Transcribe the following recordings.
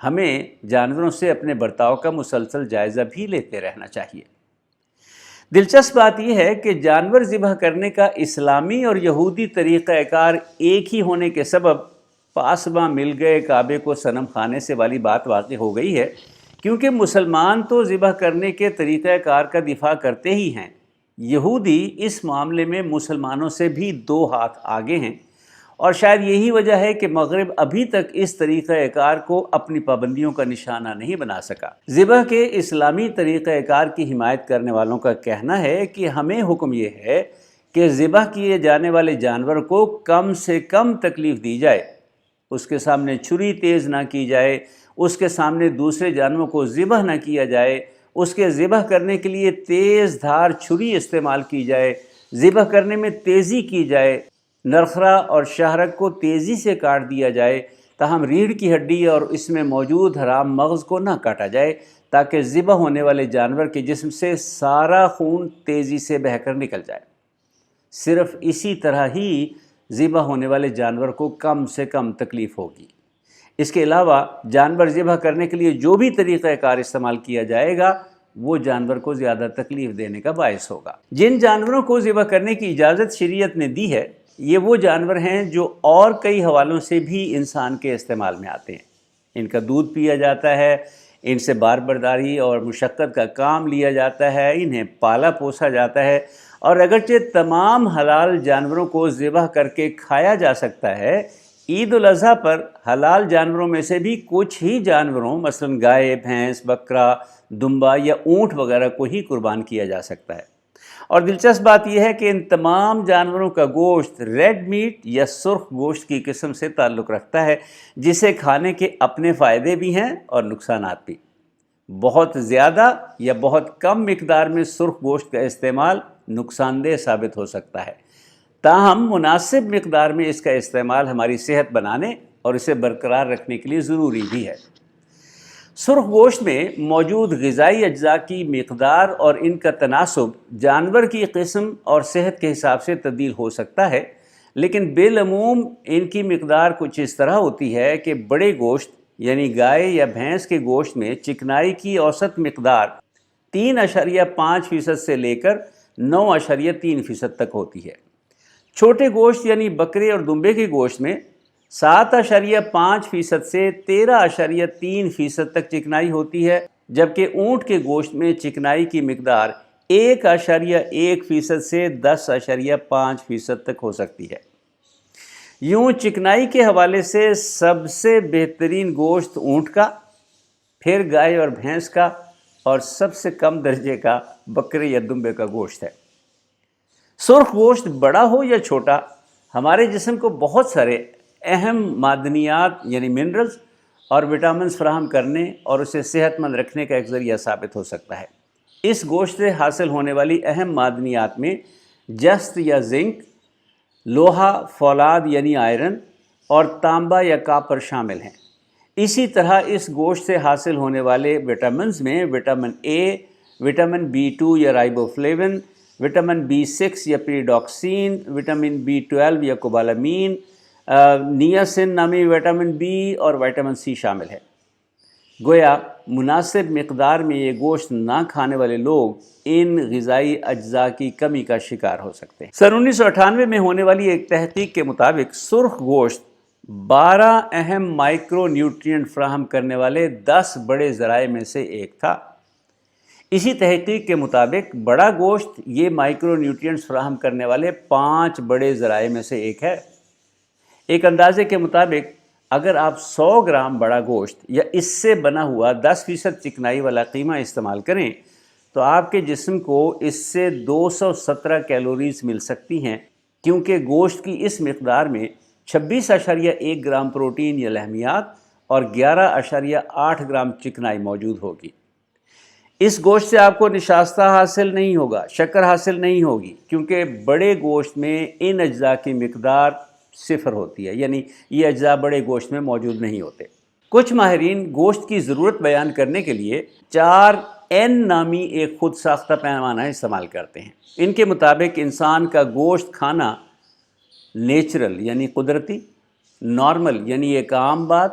ہمیں جانوروں سے اپنے برتاؤ کا مسلسل جائزہ بھی لیتے رہنا چاہیے۔ دلچسپ بات یہ ہے کہ جانور ذبح کرنے کا اسلامی اور یہودی طریقہ کار ایک ہی ہونے کے سبب پاسباں مل گئے کعبے کو صنم خانے سے والی بات واقع ہو گئی ہے، کیونکہ مسلمان تو ذبح کرنے کے طریقہ کار کا دفاع کرتے ہی ہیں، یہودی اس معاملے میں مسلمانوں سے بھی 2 ہاتھ آگے ہیں، اور شاید یہی وجہ ہے کہ مغرب ابھی تک اس طریقہ کار کو اپنی پابندیوں کا نشانہ نہیں بنا سکا۔ ذبح کے اسلامی طریقہ کار کی حمایت کرنے والوں کا کہنا ہے کہ ہمیں حکم یہ ہے کہ ذبح کیے جانے والے جانور کو کم سے کم تکلیف دی جائے، اس کے سامنے چھری تیز نہ کی جائے، اس کے سامنے دوسرے جانوروں کو ذبح نہ کیا جائے، اس کے ذبح کرنے کے لیے تیز دھار چھری استعمال کی جائے، ذبح کرنے میں تیزی کی جائے، نرخرا اور شاہرگ کو تیزی سے کاٹ دیا جائے، تاہم ریڑھ کی ہڈی اور اس میں موجود حرام مغز کو نہ کاٹا جائے، تاکہ ذبح ہونے والے جانور کے جسم سے سارا خون تیزی سے بہہ کر نکل جائے۔ صرف اسی طرح ہی ذبح ہونے والے جانور کو کم سے کم تکلیف ہوگی۔ اس کے علاوہ جانور ذبح کرنے کے لیے جو بھی طریقہ کار استعمال کیا جائے گا وہ جانور کو زیادہ تکلیف دینے کا باعث ہوگا۔ جن جانوروں کو ذبح کرنے کی اجازت شریعت نے دی ہے یہ وہ جانور ہیں جو اور کئی حوالوں سے بھی انسان کے استعمال میں آتے ہیں۔ ان کا دودھ پیا جاتا ہے، ان سے بار برداری اور مشقت کا کام لیا جاتا ہے، انہیں پالا پوسا جاتا ہے، اور اگرچہ تمام حلال جانوروں کو ذبح کر کے کھایا جا سکتا ہے، عید الاضحیٰ پر حلال جانوروں میں سے بھی کچھ ہی جانوروں مثلا گائے، بھینس، بکرا، دمبا یا اونٹ وغیرہ کو ہی قربان کیا جا سکتا ہے۔ اور دلچسپ بات یہ ہے کہ ان تمام جانوروں کا گوشت ریڈ میٹ یا سرخ گوشت کی قسم سے تعلق رکھتا ہے، جسے کھانے کے اپنے فائدے بھی ہیں اور نقصانات بھی۔ بہت زیادہ یا بہت کم مقدار میں سرخ گوشت کا استعمال نقصان دہ ثابت ہو سکتا ہے، تاہم مناسب مقدار میں اس کا استعمال ہماری صحت بنانے اور اسے برقرار رکھنے کے لیے ضروری بھی ہے۔ سرخ گوشت میں موجود غذائی اجزاء کی مقدار اور ان کا تناسب جانور کی قسم اور صحت کے حساب سے تبدیل ہو سکتا ہے، لیکن بالعموم ان کی مقدار کچھ اس طرح ہوتی ہے کہ بڑے گوشت یعنی گائے یا بھینس کے گوشت میں چکنائی کی اوسط مقدار 3.5% سے لے کر 9.3% تک ہوتی ہے۔ چھوٹے گوشت یعنی بکرے اور دمبے کے گوشت میں 7.5% سے 13.3% تک چکنائی ہوتی ہے، جبکہ اونٹ کے گوشت میں چکنائی کی مقدار 1.1% سے 10.5% تک ہو سکتی ہے۔ یوں چکنائی کے حوالے سے سب سے بہترین گوشت اونٹ کا، پھر گائے اور بھینس کا، اور سب سے کم درجے کا بکرے یا دمبے کا گوشت ہے۔ سرخ گوشت بڑا ہو یا چھوٹا ہمارے جسم کو بہت سارے اہم معدنیات یعنی منرلز اور وٹامنز فراہم کرنے اور اسے صحت مند رکھنے کا ایک ذریعہ ثابت ہو سکتا ہے۔ اس گوشت سے حاصل ہونے والی اہم معدنیات میں جست یا زنک، لوہا، فولاد یعنی آئرن، اور تانبا یا کاپر شامل ہیں۔ اسی طرح اس گوشت سے حاصل ہونے والے وٹامنز میں وٹامن اے، وٹامن B2 یا رائبوفلیون، وٹامن B6 یا پیریڈاکسین، وٹامن B12 یا کوبالامین، نیاسن نامی وٹامن B اور وٹامن C شامل ہے۔ گویا مناسب مقدار میں یہ گوشت نہ کھانے والے لوگ ان غذائی اجزاء کی کمی کا شکار ہو سکتے ہیں۔ سن 1998 میں ہونے والی ایک تحقیق کے مطابق سرخ گوشت 12 اہم مائکرو نیوٹرینٹ فراہم کرنے والے 10 بڑے ذرائع میں سے ایک تھا۔ اسی تحقیق کے مطابق بڑا گوشت یہ مائکرو نیوٹرینٹس فراہم کرنے والے 5 بڑے ذرائع میں سے ایک ہے۔ ایک اندازے کے مطابق اگر آپ 100 گرام بڑا گوشت یا اس سے بنا ہوا 10% چکنائی والا قیمہ استعمال کریں تو آپ کے جسم کو اس سے 217 کیلوریز مل سکتی ہیں، کیونکہ گوشت کی اس مقدار میں 26.1 گرام پروٹین یا لحمیات اور 11.8 گرام چکنائی موجود ہوگی۔ اس گوشت سے آپ کو نشاستہ حاصل نہیں ہوگا، شکر حاصل نہیں ہوگی، کیونکہ بڑے گوشت میں ان اجزاء کی مقدار 0 ہوتی ہے، یعنی یہ اجزاء بڑے گوشت میں موجود نہیں ہوتے۔ کچھ ماہرین گوشت کی ضرورت بیان کرنے کے لیے 4N نامی ایک خود ساختہ پیمانہ استعمال کرتے ہیں۔ ان کے مطابق انسان کا گوشت کھانا نیچرل یعنی قدرتی، نارمل یعنی ایک عام بات،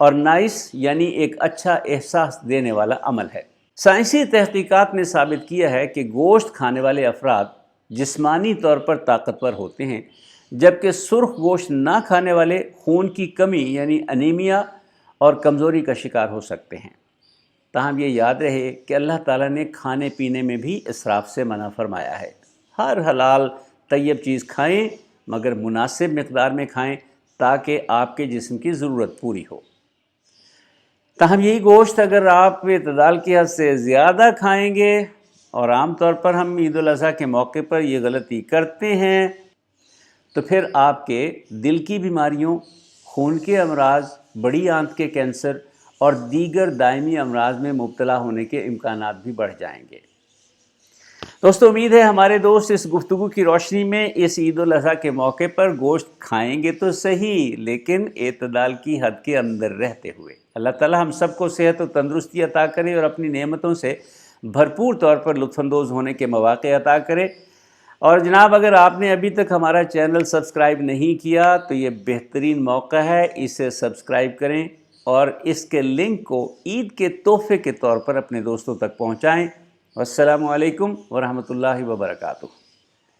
اور نائس یعنی ایک اچھا احساس دینے والا عمل ہے۔ سائنسی تحقیقات نے ثابت کیا ہے کہ گوشت کھانے والے افراد جسمانی طور پر طاقتور ہوتے ہیں، جبکہ سرخ گوشت نہ کھانے والے خون کی کمی یعنی انیمیا اور کمزوری کا شکار ہو سکتے ہیں۔ تاہم یہ یاد رہے کہ اللہ تعالیٰ نے کھانے پینے میں بھی اسراف سے منع فرمایا ہے۔ ہر حلال طیب چیز کھائیں مگر مناسب مقدار میں کھائیں تاکہ آپ کے جسم کی ضرورت پوری ہو۔ تاہم یہی گوشت اگر آپ اعتدال کی حد سے زیادہ کھائیں گے، اور عام طور پر ہم عید الاضحیٰ کے موقع پر یہ غلطی کرتے ہیں، تو پھر آپ کے دل کی بیماریوں، خون کے امراض، بڑی آنت کے کینسر اور دیگر دائمی امراض میں مبتلا ہونے کے امکانات بھی بڑھ جائیں گے۔ دوستو، امید ہے ہمارے دوست اس گفتگو کی روشنی میں اس عید الاضحیٰ کے موقع پر گوشت کھائیں گے تو صحیح، لیکن اعتدال کی حد کے اندر رہتے ہوئے۔ اللہ تعالی ہم سب کو صحت و تندرستی عطا کرے اور اپنی نعمتوں سے بھرپور طور پر لطف اندوز ہونے کے مواقع عطا کرے۔ اور جناب، اگر آپ نے ابھی تک ہمارا چینل سبسکرائب نہیں کیا تو یہ بہترین موقع ہے، اسے سبسکرائب کریں اور اس کے لنک کو عید کے تحفے کے طور پر اپنے دوستوں تک پہنچائیں۔ السلام علیکم ورحمۃ اللہ وبرکاتہ۔